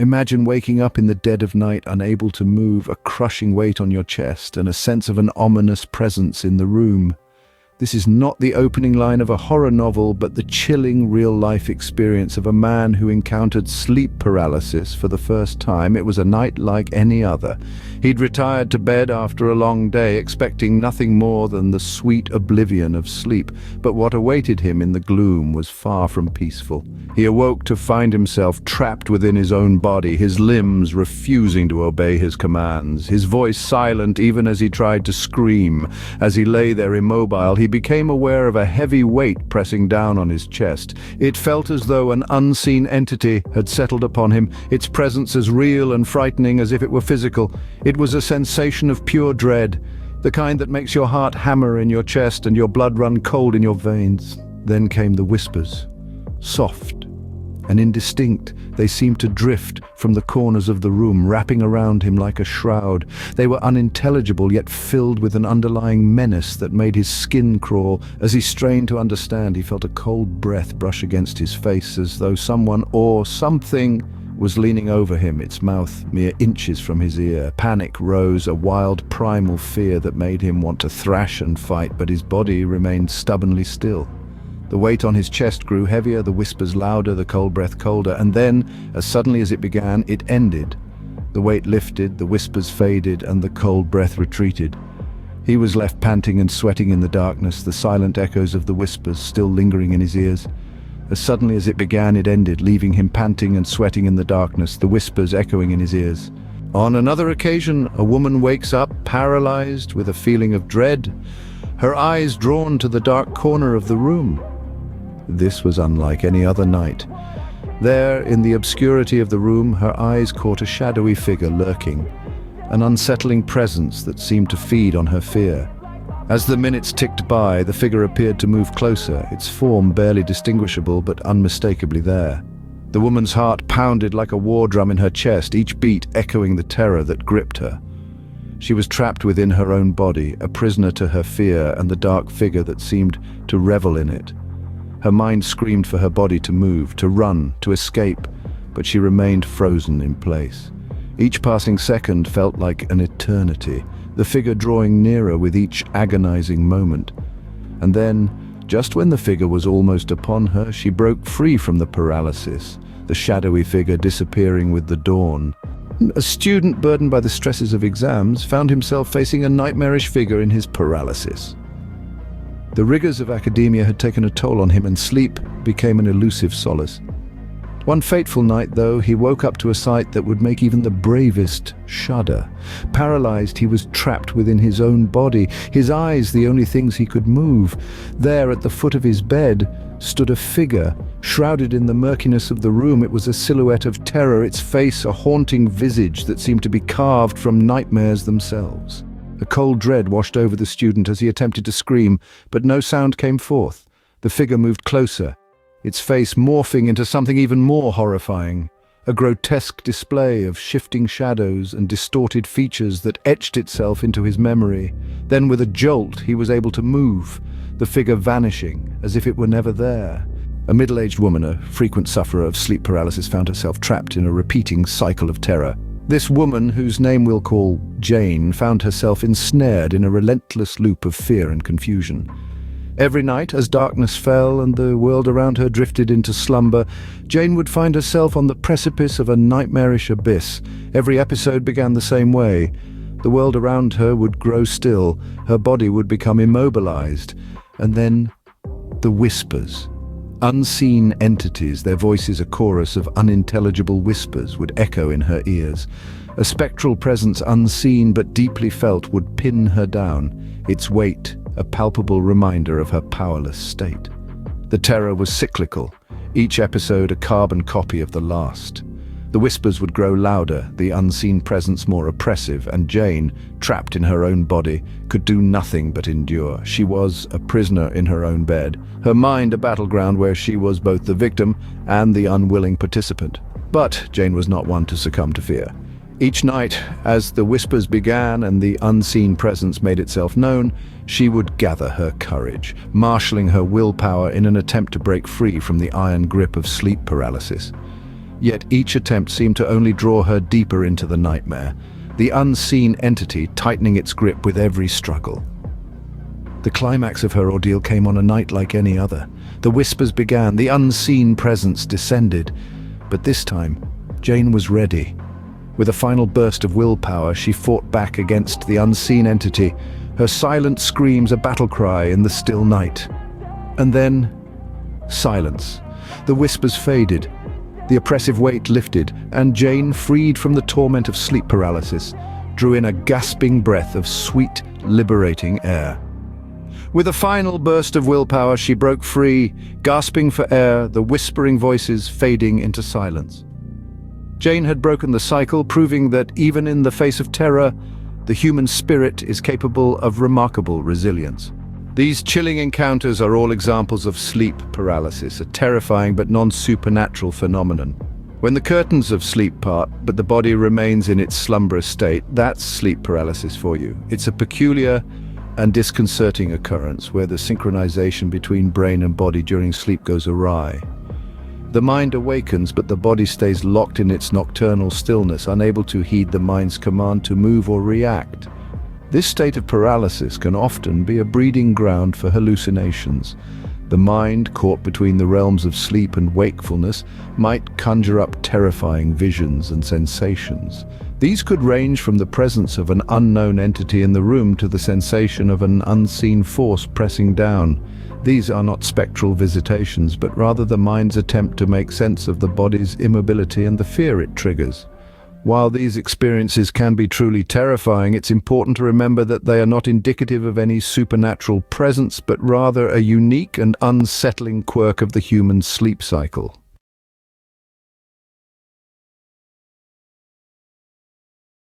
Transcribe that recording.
Imagine waking up in the dead of night, unable to move, a crushing weight on your chest, and a sense of an ominous presence in the room. This is not the opening line of a horror novel, but the chilling real-life experience of a man who encountered sleep paralysis for the first time. It was a night like any other. He'd retired to bed after a long day, expecting nothing more than the sweet oblivion of sleep, but what awaited him in the gloom was far from peaceful. He awoke to find himself trapped within his own body, his limbs refusing to obey his commands, his voice silent even as he tried to scream. As he lay there immobile, he became aware of a heavy weight pressing down on his chest. It felt as though an unseen entity had settled upon him, its presence as real and frightening as if it were physical. It was a sensation of pure dread, the kind that makes your heart hammer in your chest and your blood run cold in your veins. Then came the whispers, soft and indistinct. They seemed to drift from the corners of the room, wrapping around him like a shroud. They were unintelligible, yet filled with an underlying menace that made his skin crawl. As he strained to understand, he felt a cold breath brush against his face, as though someone or something was leaning over him, its mouth mere inches from his ear. Panic rose, a wild primal fear that made him want to thrash and fight, but his body remained stubbornly still. The weight on his chest grew heavier, the whispers louder, the cold breath colder, and then, as suddenly as it began, it ended. The weight lifted, the whispers faded, and the cold breath retreated. He was left panting and sweating in the darkness, the silent echoes of the whispers still lingering in his ears. As suddenly as it began, it ended, leaving him panting and sweating in the darkness, the whispers echoing in his ears. On another occasion, a woman wakes up, paralyzed with a feeling of dread, her eyes drawn to the dark corner of the room. This was unlike any other night. There, in the obscurity of the room, her eyes caught a shadowy figure lurking, an unsettling presence that seemed to feed on her fear. As the minutes ticked by, the figure appeared to move closer, its form barely distinguishable but unmistakably there. The woman's heart pounded like a war drum in her chest, each beat echoing the terror that gripped her. She was trapped within her own body, a prisoner to her fear and the dark figure that seemed to revel in it. Her mind screamed for her body to move, to run, to escape, but she remained frozen in place. Each passing second felt like an eternity, the figure drawing nearer with each agonizing moment. And then, just when the figure was almost upon her, she broke free from the paralysis, the shadowy figure disappearing with the dawn. A student burdened by the stresses of exams found himself facing a nightmarish figure in his paralysis. The rigors of academia had taken a toll on him, and sleep became an elusive solace. One fateful night, though, he woke up to a sight that would make even the bravest shudder. Paralyzed, he was trapped within his own body, his eyes the only things he could move. There, at the foot of his bed, stood a figure, shrouded in the murkiness of the room. It was a silhouette of terror, its face a haunting visage that seemed to be carved from nightmares themselves. A cold dread washed over the student as he attempted to scream, but no sound came forth. The figure moved closer, its face morphing into something even more horrifying, a grotesque display of shifting shadows and distorted features that etched itself into his memory. Then with a jolt, he was able to move, the figure vanishing as if it were never there. A middle-aged woman, a frequent sufferer of sleep paralysis, found herself trapped in a repeating cycle of terror. This woman, whose name we'll call Jane, found herself ensnared in a relentless loop of fear and confusion. Every night, as darkness fell and the world around her drifted into slumber, Jane would find herself on the precipice of a nightmarish abyss. Every episode began the same way. The world around her would grow still, her body would become immobilized, and then the whispers. Unseen entities, their voices a chorus of unintelligible whispers, would echo in her ears. A spectral presence, unseen but deeply felt, would pin her down, its weight a palpable reminder of her powerless state. The terror was cyclical, each episode a carbon copy of the last. The whispers would grow louder, the unseen presence more oppressive, and Jane, trapped in her own body, could do nothing but endure. She was a prisoner in her own bed, her mind a battleground where she was both the victim and the unwilling participant. But Jane was not one to succumb to fear. Each night, as the whispers began and the unseen presence made itself known, she would gather her courage, marshalling her willpower in an attempt to break free from the iron grip of sleep paralysis. Yet each attempt seemed to only draw her deeper into the nightmare, the unseen entity tightening its grip with every struggle. The climax of her ordeal came on a night like any other. The whispers began, the unseen presence descended. But this time, Jane was ready. With a final burst of willpower, she fought back against the unseen entity, her silent screams a battle cry in the still night. And then, silence. The whispers faded, the oppressive weight lifted, and Jane, freed from the torment of sleep paralysis, drew in a gasping breath of sweet, liberating air. With a final burst of willpower, she broke free, gasping for air, the whispering voices fading into silence. Jane had broken the cycle, proving that even in the face of terror, the human spirit is capable of remarkable resilience. These chilling encounters are all examples of sleep paralysis, a terrifying but non-supernatural phenomenon. When the curtains of sleep part, but the body remains in its slumberous state, that's sleep paralysis for you. It's a peculiar and disconcerting occurrence where the synchronization between brain and body during sleep goes awry. The mind awakens, but the body stays locked in its nocturnal stillness, unable to heed the mind's command to move or react. This state of paralysis can often be a breeding ground for hallucinations. The mind, caught between the realms of sleep and wakefulness, might conjure up terrifying visions and sensations. These could range from the presence of an unknown entity in the room to the sensation of an unseen force pressing down. These are not spectral visitations, but rather the mind's attempt to make sense of the body's immobility and the fear it triggers. While these experiences can be truly terrifying, it's important to remember that they are not indicative of any supernatural presence, but rather a unique and unsettling quirk of the human sleep cycle.